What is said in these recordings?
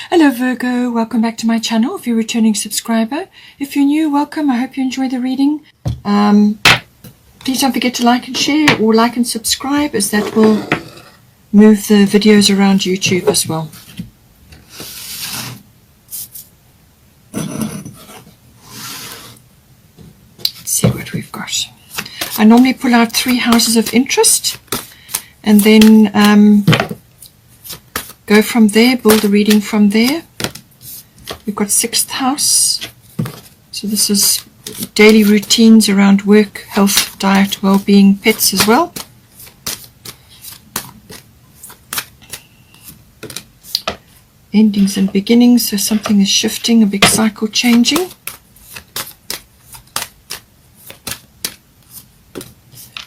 Hello Virgo, welcome back to my channel if you're a returning subscriber. If you're new, welcome. I hope you enjoy the reading. Please don't forget to like and share, or like and subscribe, as that will move the videos around YouTube as well. Let's see what we've got. I normally pull out 3 houses of interest and then go from there, build a reading from there. We've got 6th house. So this is daily routines around work, health, diet, well-being, pets as well. Endings and beginnings, so something is shifting, a big cycle changing.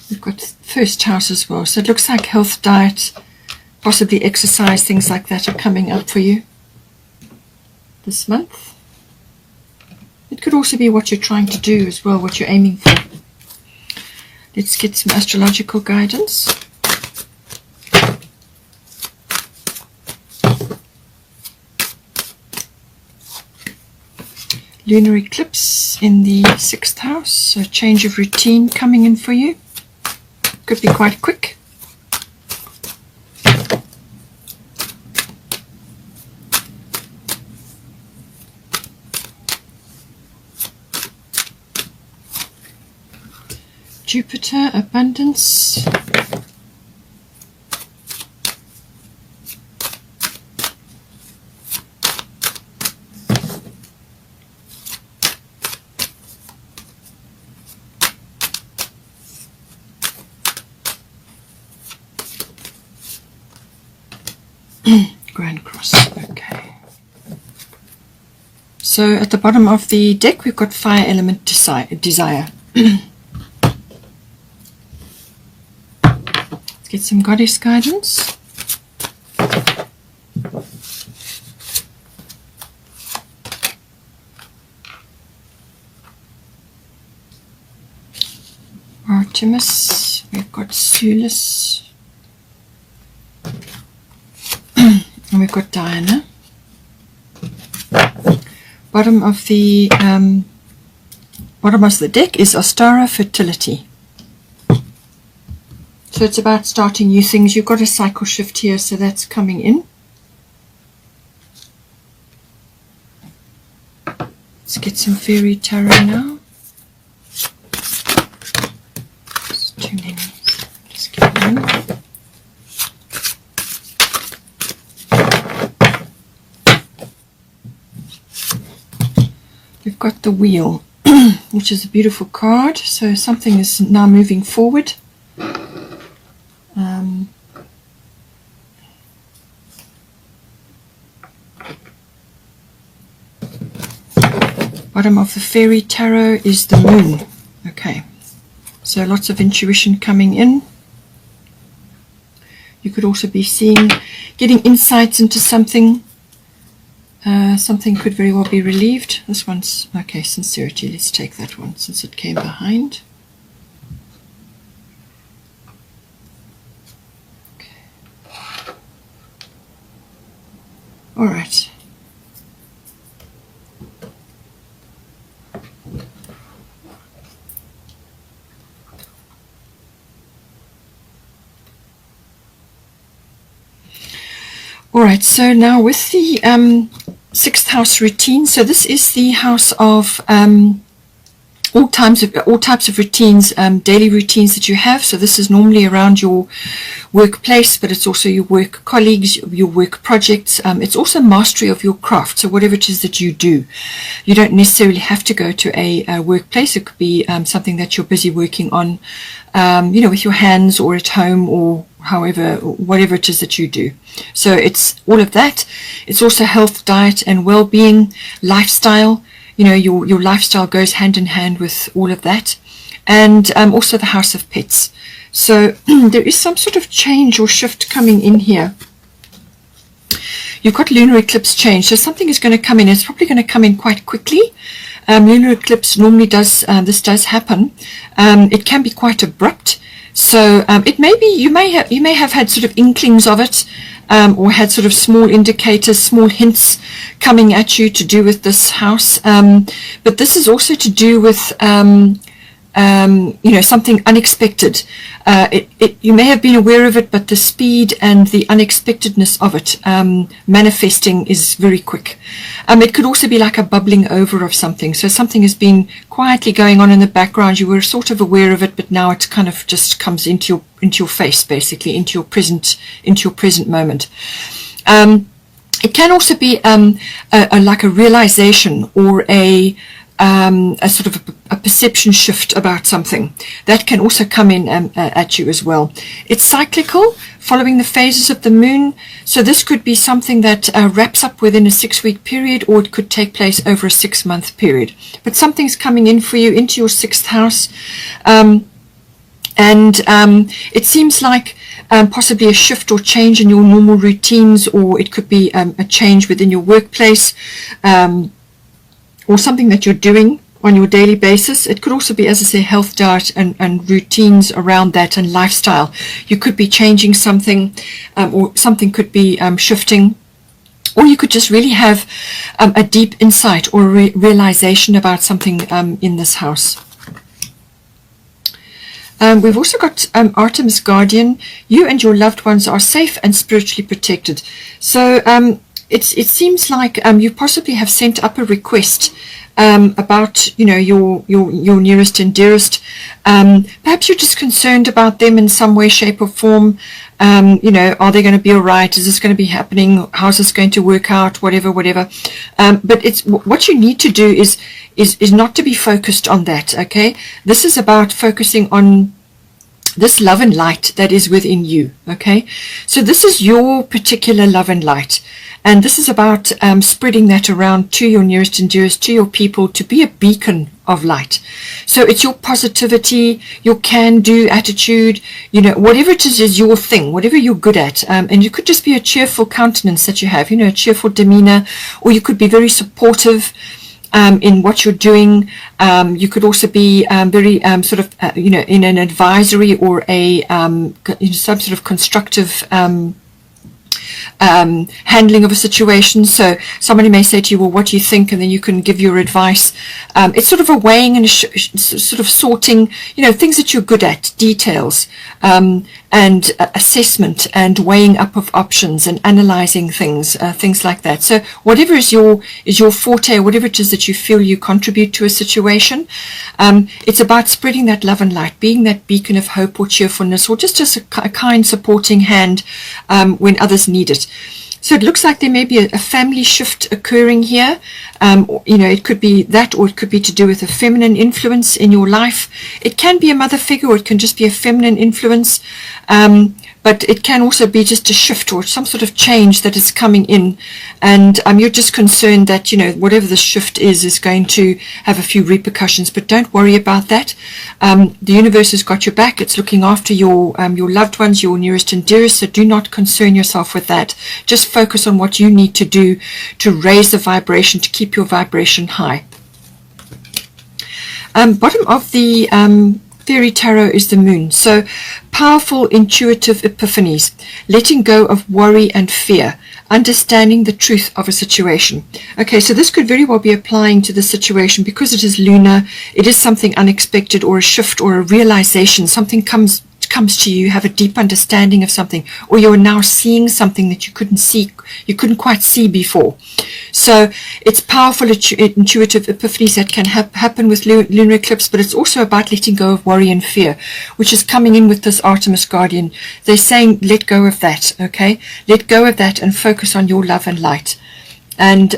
We've got 1st house as well, so it looks like health, diet, possibly exercise, things like that are coming up for you this month. It could also be what you're trying to do as well, what you're aiming for. Let's get some astrological guidance. Lunar eclipse in the 6th house, so change of routine coming in for you. Could be quite quick. Jupiter, abundance. Grand Cross, okay. So at the bottom of the deck we've got fire element desire. Get some goddess guidance. Artemis, we've got Sulis, and we've got Diana. Bottom of the deck is Ostara, fertility. So it's about starting new things. You've got a cycle shift here, so that's coming in. Let's get some fairy tarot now. There's too many. Just get one. We've got the wheel, which is a beautiful card. So something is now moving forward. Bottom of the fairy tarot is the moon. Okay, so lots of intuition coming in. You could also be getting insights into something. Something could very well be relieved. This one's okay, sincerity. Let's take that one since it came behind. Okay. All right. Alright, so now with the 6th house routine, so this is the house of all types of routines, daily routines that you have. So this is normally around your workplace, but it's also your work colleagues, your work projects. It's also mastery of your craft. So whatever it is that you do, you don't necessarily have to go to a workplace. It could be something that you're busy working on, with your hands, or at home, or whatever it is that you do. So it's all of that. It's also health, diet, and well-being, lifestyle. Your lifestyle goes hand in hand with all of that. And also the house of pets. So there is some sort of change or shift coming in here. You've got lunar eclipse change, so something is going to come in. It's probably going to come in quite quickly. Lunar eclipse normally does happen. It can be quite abrupt. So it may be you may have had sort of inklings of it, or had sort of small indicators, small hints coming at you to do with this house. But this is also to do with something unexpected. You may have been aware of it, but the speed and the unexpectedness of it manifesting is very quick. It could also be like a bubbling over of something. So something has been quietly going on in the background. You were sort of aware of it, but now it kind of just comes into your face, basically, into your present moment. It can also be like a realization or a sort of a perception shift about something that can also come in at you as well. It's cyclical, following the phases of the moon. So this could be something that wraps up within a 6-week period, or it could take place over a 6-month period. But something's coming in for you into your 6th house. It seems like possibly a shift or change in your normal routines, or it could be a change within your workplace, or something that you're doing on your daily basis. It could also be, as I say, health, diet, and routines around that, and lifestyle. You could be changing something, or something could be shifting, or you could just really have a deep insight or realization about something in this house. We've also got Artemis Guardian. You and your loved ones are safe and spiritually protected. So it seems like you possibly have sent up a request about your nearest and dearest. Perhaps you're just concerned about them in some way, shape, or form. Are they going to be all right? Is this going to be happening? How's this going to work out? Whatever. But it's what you need to do is not to be focused on that. Okay, this is about focusing on this love and light that is within you. Okay, so this is your particular love and light. And this is about spreading that around to your nearest and dearest, to your people, to be a beacon of light. So it's your positivity, your can-do attitude, whatever it is your thing, whatever you're good at. And you could just be a cheerful countenance that you have, a cheerful demeanor, or you could be very supportive in what you're doing. You could also be very in an advisory or a some sort of constructive handling of a situation. So somebody may say to you, well, what do you think? And then you can give your advice. It's sort of a weighing and sort of sorting, things that you're good at, details, and assessment and weighing up of options and analyzing things like that. So whatever is your forte, whatever it is that you feel you contribute to a situation, it's about spreading that love and light, being that beacon of hope or cheerfulness, or just a kind supporting hand when others need it. So it looks like there may be a family shift occurring here. It could be that, or it could be to do with a feminine influence in your life. It can be a mother figure, or it can just be a feminine influence. But it can also be just a shift or some sort of change that is coming in. And you're just concerned that, whatever the shift is going to have a few repercussions. But don't worry about that. The universe has got your back. It's looking after your loved ones, your nearest and dearest. So do not concern yourself with that. Just focus on what you need to do to raise the vibration, to keep your vibration high. Bottom of the Fairy Tarot is the moon. So powerful intuitive epiphanies, letting go of worry and fear, understanding the truth of a situation. Okay, so this could very well be applying to the situation because it is lunar. It is something unexpected, or a shift, or a realization. Something comes to you have a deep understanding of something, or you're now seeing something that you couldn't quite see before. So it's powerful intuitive epiphanies that can happen with lunar eclipse, but it's also about letting go of worry and fear, which is coming in with this Artemis Guardian. They're saying let go of that. Okay, let go of that and focus on your love and light, and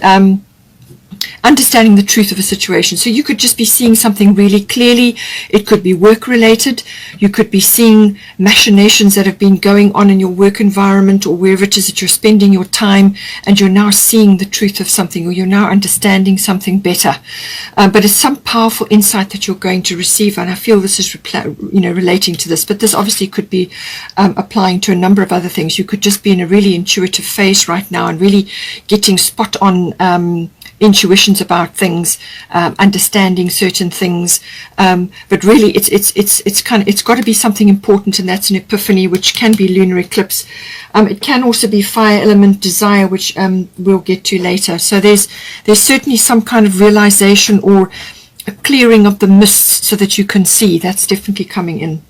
understanding the truth of a situation. So you could just be seeing something really clearly. It could be work related. You could be seeing machinations that have been going on in your work environment, or wherever it is that you're spending your time, and you're now seeing the truth of something, or you're now understanding something better. But it's some powerful insight that you're going to receive, and I feel this is relating to this, but this obviously could be applying to a number of other things. You could just be in a really intuitive phase right now and really getting spot on intuitions about things, understanding certain things, but really it's got to be something important, and that's an epiphany, which can be lunar eclipse. It can also be fire element desire, which we'll get to later. So there's certainly some kind of realization or a clearing of the mists so that you can see. That's definitely coming in.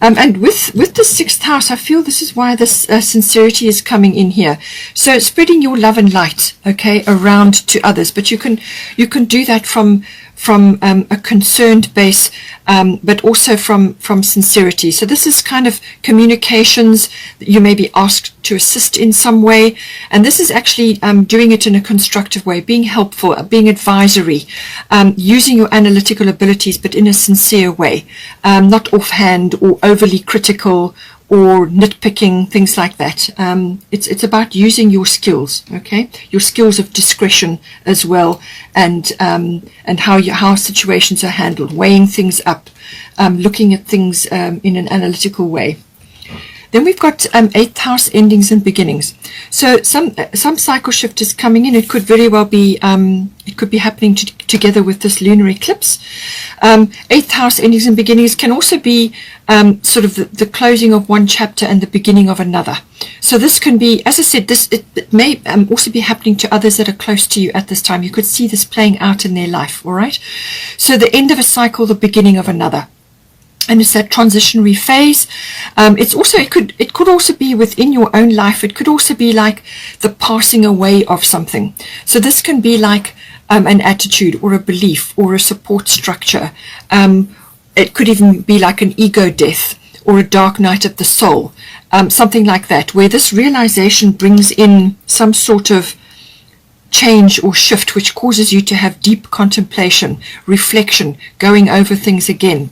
And with the 6th house, I feel this is why this sincerity is coming in here. So spreading your love and light, okay, around to others. But you can do that from a concerned base, but also from sincerity. So this is kind of communications that you may be asked to assist in some way, and this is actually doing it in a constructive way, being helpful, being advisory, using your analytical abilities, but in a sincere way, not offhand or overly critical or nitpicking, things like that. It's about using your skills, okay, your skills of discretion as well, and how situations are handled, weighing things up, looking at things in an analytical way. Then we've got 8th house endings and beginnings. So some cycle shift is coming in. It could very well be it could be happening together with this lunar eclipse. 8th house endings and beginnings can also be sort of the closing of one chapter and the beginning of another. So this can be, as I said, it may also be happening to others that are close to you at this time. You could see this playing out in their life. All right. So the end of a cycle, the beginning of another. And it's that transitionary phase. It could also be within your own life. It could also be like the passing away of something. So this can be like an attitude or a belief or a support structure. It could even be like an ego death or a dark night of the soul, something like that, where this realization brings in some sort of change or shift, which causes you to have deep contemplation, reflection, going over things again,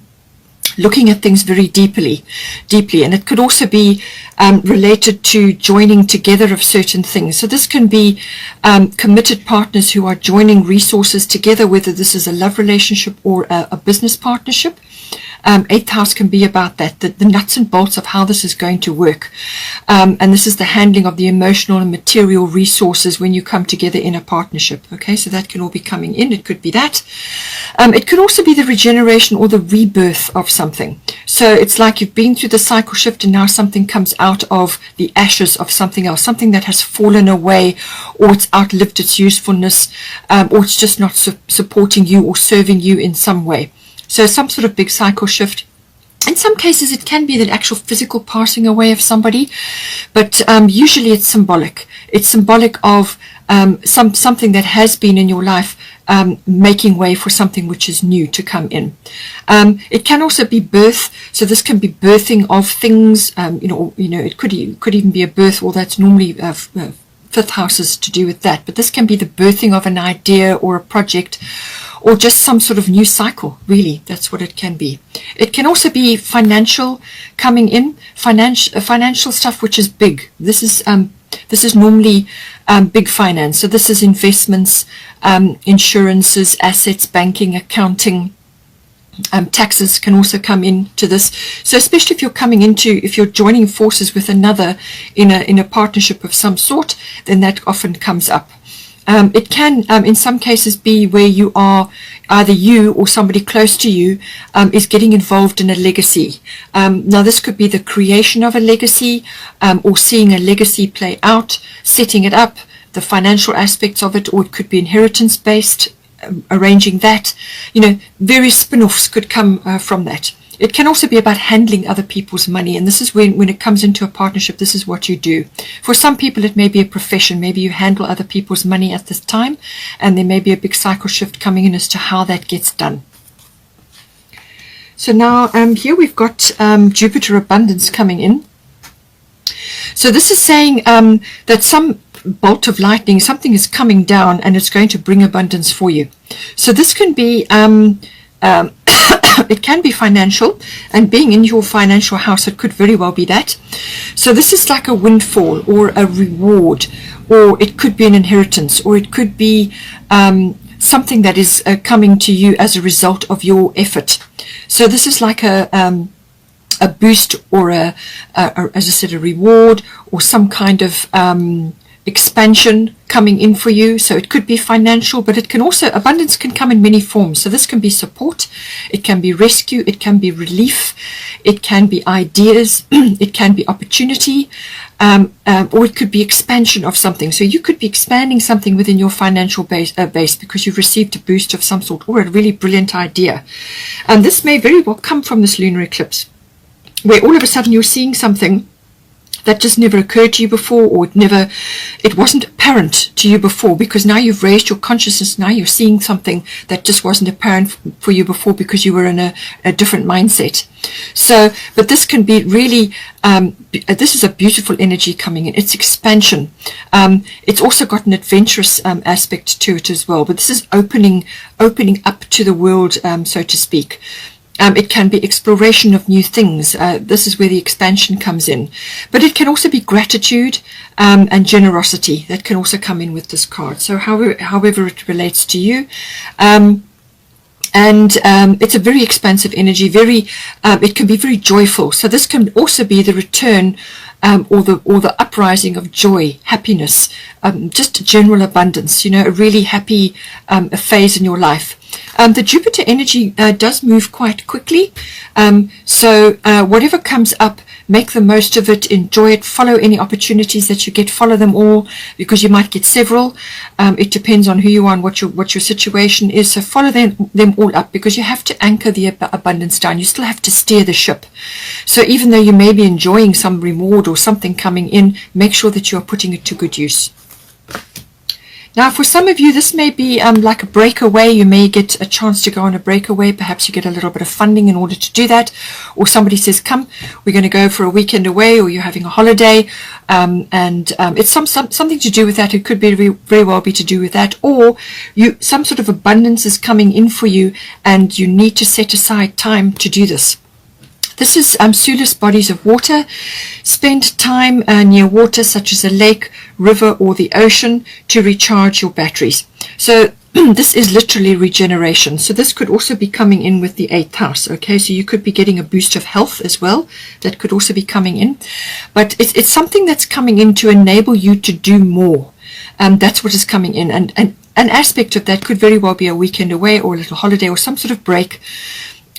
looking at things very deeply. And it could also be related to joining together of certain things. So this can be committed partners who are joining resources together, whether this is a love relationship or a business partnership. 8th house can be about that, the nuts and bolts of how this is going to work. And this is the handling of the emotional and material resources when you come together in a partnership. Okay, so that can all be coming in. It could be that. It could also be the regeneration or the rebirth of something. So it's like you've been through the cycle shift and now something comes out of the ashes of something else, something that has fallen away, or it's outlived its usefulness, or it's just not supporting you or serving you in some way. So some sort of big cycle shift. In some cases, it can be the actual physical passing away of somebody, but usually it's symbolic. It's symbolic of something that has been in your life, making way for something which is new to come in. It can also be birth. So this can be birthing of things. It could even be a birth, or that's normally 5th house is to do with that. But this can be the birthing of an idea or a project, or just some sort of new cycle, really. That's what it can be. It can also be financial coming in, financial stuff which is big. This is normally big finance. So this is investments, insurances, assets, banking, accounting. Taxes can also come into this. So especially if you're joining forces with another in a partnership of some sort, then that often comes up. It can, in some cases, be where you are, either you or somebody close to you is getting involved in a legacy. Now, this could be the creation of a legacy, or seeing a legacy play out, setting it up, the financial aspects of it, or it could be inheritance-based, arranging that. Various spin-offs could come from that. It can also be about handling other people's money, and this is when it comes into a partnership, this is what you do. For some people, it may be a profession. Maybe you handle other people's money at this time, and there may be a big cycle shift coming in as to how that gets done. So now here we've got Jupiter abundance coming in. So this is saying that some bolt of lightning, something is coming down, and it's going to bring abundance for you. So this can be it can be financial, and being in your financial house, it could very well be that. So this is like a windfall or a reward, or it could be an inheritance, or it could be something that is coming to you as a result of your effort. So this is like a boost, or as I said, a reward, or some kind of expansion coming in for you. So it could be financial, but it can also, abundance can come in many forms. So this can be support, it can be rescue, it can be relief, it can be ideas, it can be opportunity, or it could be expansion of something. So you could be expanding something within your financial base because you've received a boost of some sort or a really brilliant idea. And this may very well come from this lunar eclipse, where all of a sudden you're seeing something that just never occurred to you before, or it wasn't apparent to you before, because now you've raised your consciousness. Now you're seeing something that just wasn't apparent for you before because you were in a different mindset. So, but this can be really, this is a beautiful energy coming in. It's expansion. It's also got an adventurous aspect to it as well, but this is opening up to the world, so to speak. It can be exploration of new things. This is where the expansion comes in. But it can also be gratitude and generosity. That can also come in with this card. So however it relates to you. It's a very expansive energy. It can be very joyful. So this can also be the return or the uprising of joy, happiness, just general abundance, a really happy phase in your life. The Jupiter energy does move quite quickly. So whatever comes up, make the most of it, enjoy it, follow any opportunities that you get, follow them all, because you might get several. It depends on who you are and what your situation is. So follow them all up, because you have to anchor the abundance down. You still have to steer the ship. So even though you may be enjoying some reward or something coming in, make sure that you are putting it to good use. Now, for some of you, this may be like a breakaway. You may get a chance to go on a breakaway. Perhaps you get a little bit of funding in order to do that. Or somebody says, come, we're going to go for a weekend away, or you're having a holiday. It's something to do with that. It could be very well be to do with that. Or some sort of abundance is coming in for you, and you need to set aside time to do this. This is soulless bodies of water. Spend time near water, such as a lake, river, or the ocean, to recharge your batteries. So this is literally regeneration. So this could also be coming in with the 8th house. Okay, so you could be getting a boost of health as well. That could also be coming in. But it's something that's coming in to enable you to do more. That's what is coming in. And an aspect of that could very well be a weekend away, or a little holiday, or some sort of break.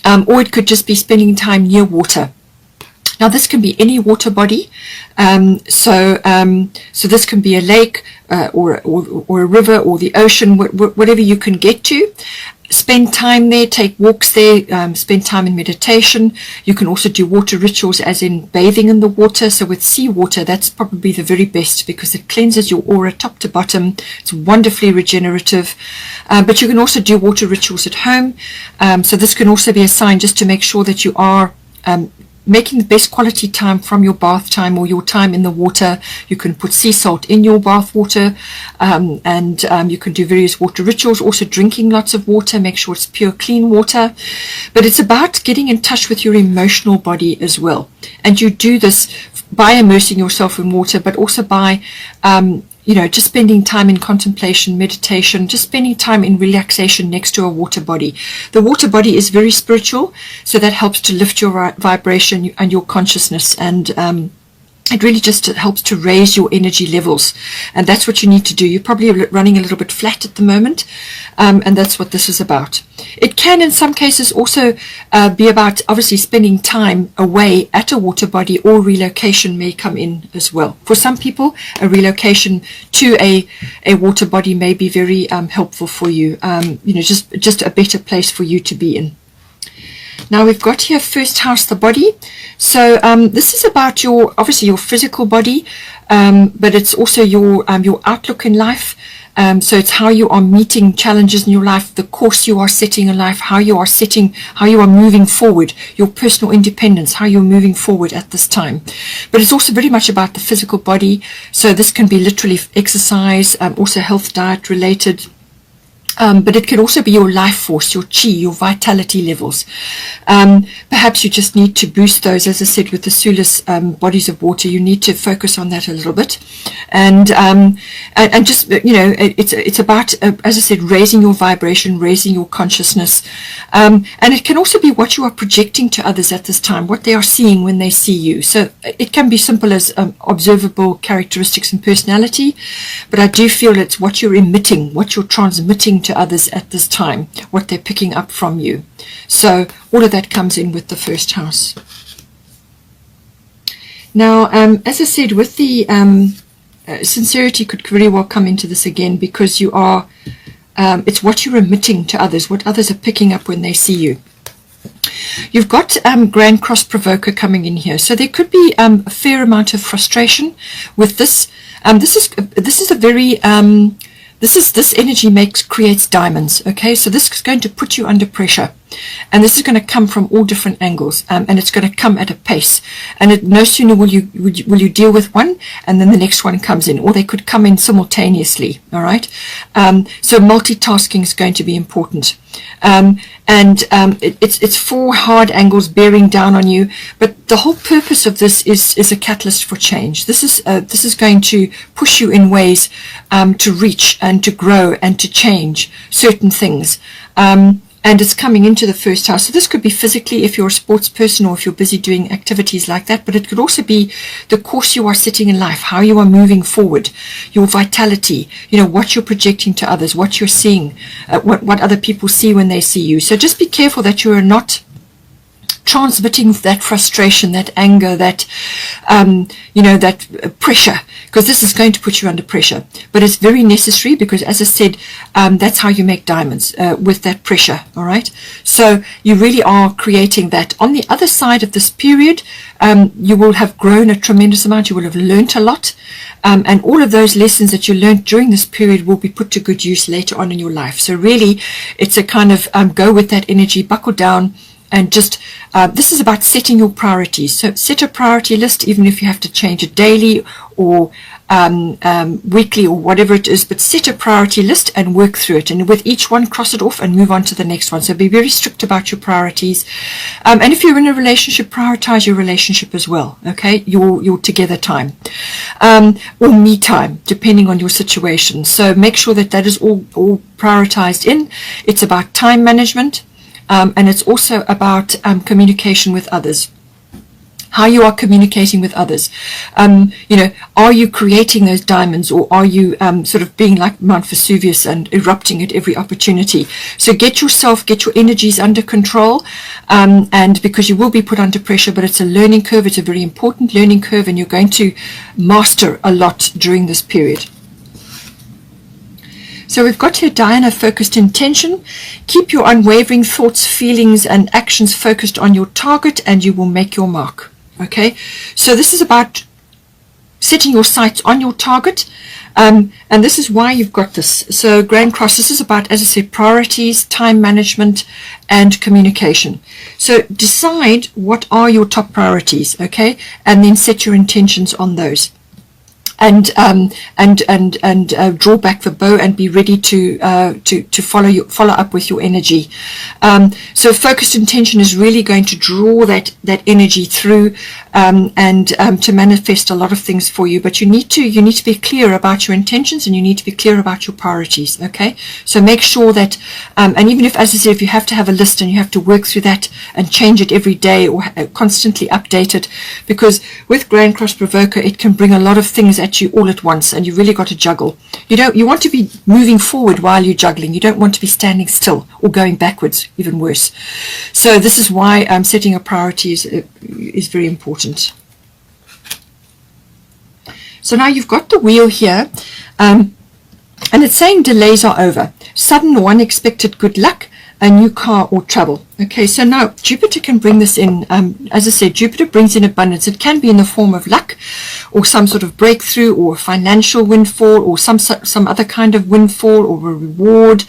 Or it could just be spending time near water. Now, this can be any water body. So this can be a lake or a river or the ocean, whatever you can get to. Spend time there, take walks there, spend time in meditation. You can also do water rituals, as in bathing in the water. So with seawater, that's probably the very best, because it cleanses your aura top to bottom. It's wonderfully regenerative. But you can also do water rituals at home. So this can also be a sign just to make sure that you are making the best quality time from your bath time or your time in the water. You can put sea salt in your bath water, and you can do various water rituals. Also drinking lots of water, make sure it's pure, clean water. But it's about getting in touch with your emotional body as well. And you do this by immersing yourself in water, but also by just spending time in contemplation, meditation, just spending time in relaxation next to a water body. The water body is very spiritual, so that helps to lift your vibration and your consciousness, and it really just helps to raise your energy levels. And that's what you need to do. You're probably running a little bit flat at the moment, and that's what this is about. It can, in some cases, also be about, obviously, spending time away at a water body, or relocation may come in as well. For some people, a relocation to a water body may be very helpful for you. Just a better place for you to be in. Now we've got here first house, the body. So this is about obviously your physical body, but it's also your outlook in life. So it's how you are meeting challenges in your life, the course you are setting in life, how you are moving forward, your personal independence, how you're moving forward at this time. But it's also very much about the physical body. So this can be literally exercise, also health, diet related. But it could also be your life force, your chi, your vitality levels. Perhaps you just need to boost those. As I said, with the Sulis bodies of water, you need to focus on that a little bit. And just, it's about, as I said, raising your vibration, raising your consciousness. And it can also be what you are projecting to others at this time, what they are seeing when they see you. So it can be simple as observable characteristics and personality, but I do feel it's what you're emitting, what you're transmitting to others at this time, what they're picking up from you. So all of that comes in with the first house. Now, as I said, with the sincerity could very well come into this again, because you are, it's what you're emitting to others, what others are picking up when they see you. You've got Grand Cross Provoker coming in here, so there could be a fair amount of frustration with this. This is a very this energy creates diamonds. Okay, so this is going to put you under pressure, and this is going to come from all different angles, and it's going to come at a pace. And no sooner will you deal with one, and then the next one comes in, or they could come in simultaneously. All right, so multitasking is going to be important. It's four hard angles bearing down on you, but the whole purpose of this is a catalyst for change. This is going to push you in ways to reach and to grow and to change certain things. And it's coming into the first house. So this could be physically, if you're a sports person, or if you're busy doing activities like that, but it could also be the course you are setting in life, how you are moving forward, your vitality, what you're projecting to others, what you're seeing, what other people see when they see you. So just be careful that you are not transmitting that frustration, that anger, that that pressure, because this is going to put you under pressure. But it's very necessary, because, as I said, that's how you make diamonds, with that pressure. All right, so you really are creating that. On the other side of this period, you will have grown a tremendous amount. You will have learnt a lot, and all of those lessons that you learned during this period will be put to good use later on in your life. So really, it's a kind of go with that energy, buckle down, and just this is about setting your priorities. So set a priority list, even if you have to change it daily or weekly or whatever it is, but set a priority list and work through it, and with each one cross it off and move on to the next one. So be very strict about your priorities, and if you're in a relationship, prioritize your relationship as well. Okay, your together time, or me time, depending on your situation. So make sure that is all prioritized in. It's about time management. And it's also about communication with others, how you are communicating with others. Are you creating those diamonds, or are you sort of being like Mount Vesuvius and erupting at every opportunity? So get your energies under control, and because you will be put under pressure, but it's a learning curve. It's a very important learning curve, and you're going to master a lot during this period. So we've got here Diana, focused intention. Keep your unwavering thoughts, feelings, and actions focused on your target, and you will make your mark. Okay, so this is about setting your sights on your target, and this is why you've got this. So Grand Cross, this is about, as I said, priorities, time management, and communication. So decide what are your top priorities, okay, and then set your intentions on those. And draw back the bow and be ready to follow up with your energy. So focused intention is really going to draw that energy through, and to manifest a lot of things for you. But you need to be clear about your intentions, and you need to be clear about your priorities. Okay, so make sure that, and even if, as I said, if you have to have a list and you have to work through that and change it every day, or constantly update it, because with Grand Cross Provoker, it can bring a lot of things at you all at once, and you really got to juggle. You want to be moving forward while you're juggling. You don't want to be standing still or going backwards, even worse. So this is why setting a priority is very important. So now you've got the wheel here, and it's saying delays are over. Sudden or unexpected good luck, a new car or travel. Okay, so now Jupiter can bring this in. As I said, Jupiter brings in abundance. It can be in the form of luck, or some sort of breakthrough, or a financial windfall, or some other kind of windfall, or a reward,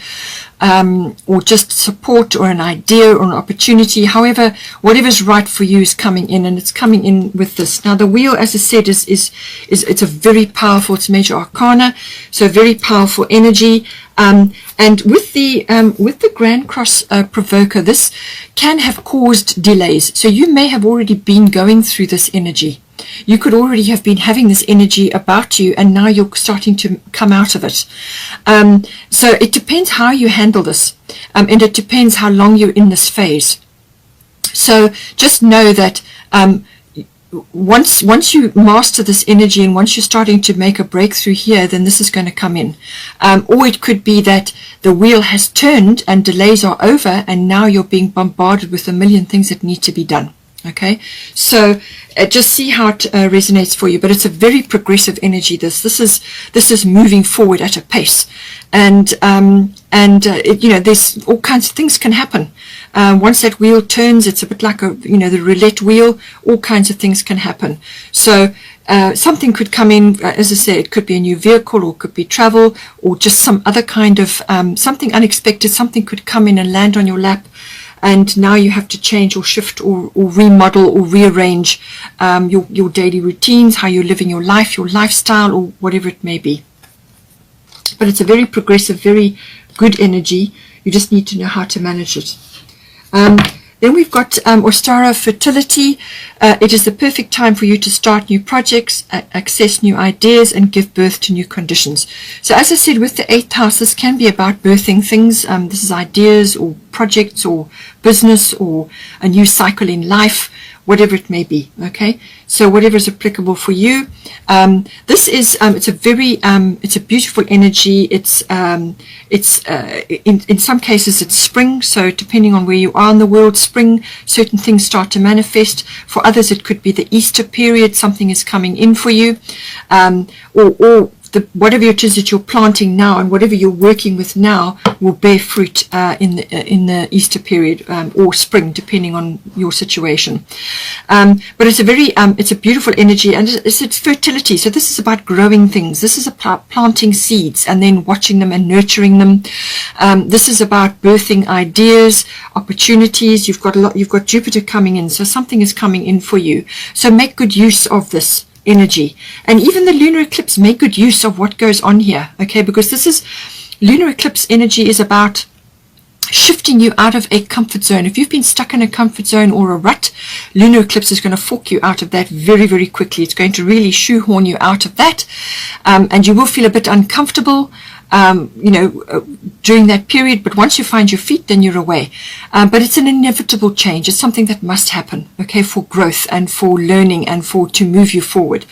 or just support, or an idea, or an opportunity. However, whatever's right for you is coming in, and it's coming in with this. Now the wheel, as I said, is it's a very powerful, it's major arcana, so very powerful energy. And And with the Grand Cross Provoker, this can have caused delays. So you may have already been going through this energy. You could already have been having this energy about you, and now you're starting to come out of it. So it depends how you handle this, and it depends how long you're in this phase. So just know that once you master this energy, and once you're starting to make a breakthrough here, then this is going to come in. Or it could be that the wheel has turned and delays are over, and now you're being bombarded with a million things that need to be done. Okay, so just see how it resonates for you. But it's a very progressive energy. This is moving forward at a pace, and there's all kinds of things can happen. Once that wheel turns, it's a bit like the roulette wheel. All kinds of things can happen. So something could come in, as I said, it could be a new vehicle, or it could be travel, or just some other kind of something unexpected. Something could come in and land on your lap. And now you have to change or shift or remodel or rearrange your daily routines, how you're living your life, your lifestyle, or whatever it may be. But it's a very progressive, very good energy. You just need to know how to manage it. Then we've got Ostara Fertility. It is the perfect time for you to start new projects, access new ideas, and give birth to new conditions. So as I said, with the 8th house, this can be about birthing things. This is ideas or projects or business or a new cycle in life, whatever it may be. Okay, so whatever is applicable for you. This is it's a beautiful energy. It's in some cases it's spring, so depending on where you are in the world, spring, certain things start to manifest. For others it could be the Easter period, something is coming in for you, or whatever it is that you're planting now and whatever you're working with now will bear fruit in the Easter period or spring, depending on your situation. But it's it's a beautiful energy, and it's fertility. So this is about growing things. This is about planting seeds and then watching them and nurturing them. This is about birthing ideas, opportunities. You've got Jupiter coming in, so something is coming in for you. So make good use of this energy, and even the lunar eclipse, make good use of what goes on here. Okay, because this is lunar eclipse energy is about shifting you out of a comfort zone. If you've been stuck in a comfort zone or a rut, lunar eclipse is going to fork you out of that very, very quickly. It's going to really shoehorn you out of that, and you will feel a bit uncomfortable during that period, but once you find your feet, then you're away. But it's an inevitable change. It's something that must happen, okay, for growth and for learning and to move you forward.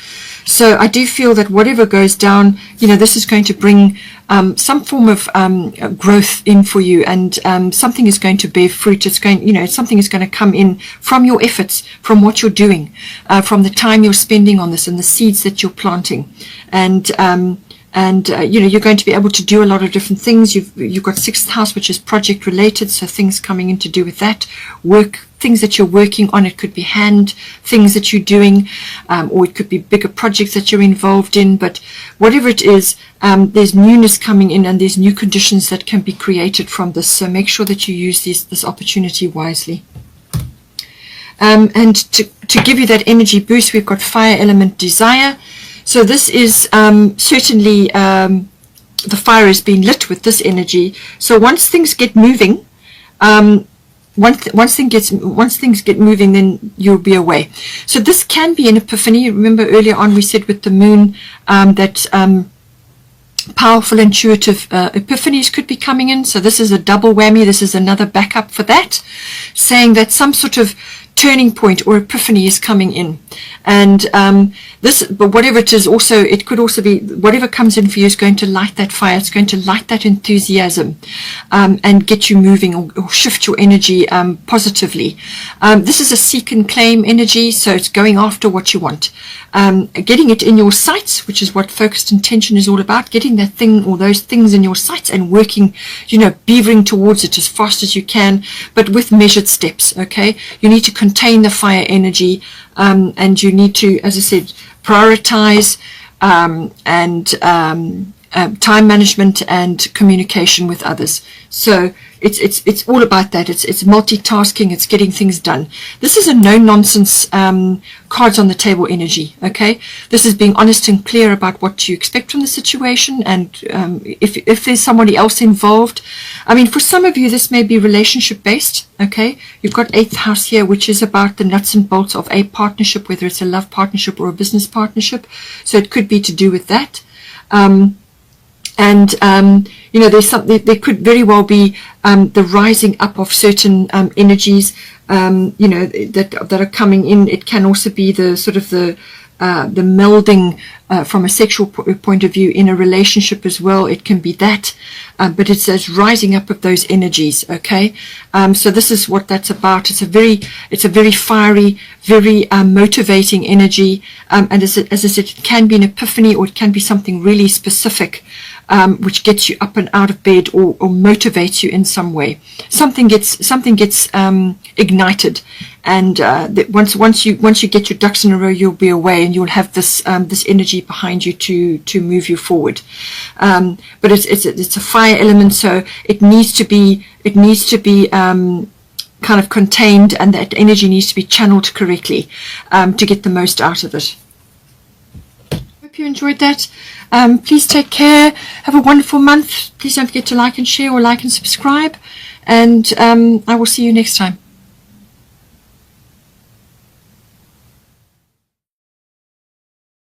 So I do feel that whatever goes down, this is going to bring some form of growth in for you, and something is going to bear fruit. It's going, something is going to come in from your efforts, from what you're doing, from the time you're spending on this and the seeds that you're planting. And you're going to be able to do a lot of different things. You've got 6th house, which is project related, so things coming in to do with that work, things that you're working on. It could be hand things that you're doing, or it could be bigger projects that you're involved in. But whatever it is, there's newness coming in, and there's new conditions that can be created from this. So make sure that you use this opportunity wisely. And to give you that energy boost, we've got fire element desire. So this is certainly the fire has been lit with this energy. So once things get moving, once things get moving, then you'll be away. So this can be an epiphany. Remember earlier on we said with the moon that powerful intuitive epiphanies could be coming in. So this is a double whammy. This is another backup for that, saying that some sort of turning point or epiphany is coming in. And but whatever it is, also it could also be whatever comes in for you is going to light that fire. It's going to light that enthusiasm and get you moving, or shift your energy positively. This is a seek and claim energy, so it's going after what you want, getting it in your sights, which is what focused intention is all about, getting that thing or those things in your sights and working, beavering towards it as fast as you can, but with measured steps. Okay, you need to contain the fire energy, and you need to, as I said, prioritize and time management and communication with others. So it's all about that. It's multitasking. It's getting things done. This is a no-nonsense cards on the table energy. Okay, this is being honest and clear about what you expect from the situation, and if there's somebody else involved. I mean, for some of you, this may be relationship based. Okay, you've got 8th house here, which is about the nuts and bolts of a partnership, whether it's a love partnership or a business partnership. So it could be to do with that. You know, there's something, there could very well be the rising up of certain energies, you know, that are coming in. It can also be the sort of the melding from a sexual point of view in a relationship as well. It can be that, but it's those rising up of those energies. Okay, so this is what that's about. It's a very fiery, very motivating energy, and as I said, it can be an epiphany, or it can be something really specific, which gets you up and out of bed, or motivates you in some way. Something gets ignited, and once you get your ducks in a row, you'll be away, and you'll have this energy behind you to move you forward. But it's a fire element, so it needs to be kind of contained, and that energy needs to be channeled correctly to get the most out of it. Hope you enjoyed that. Please take care. Have a wonderful month. Please don't forget to like and share, or like and subscribe, and I will see you next time.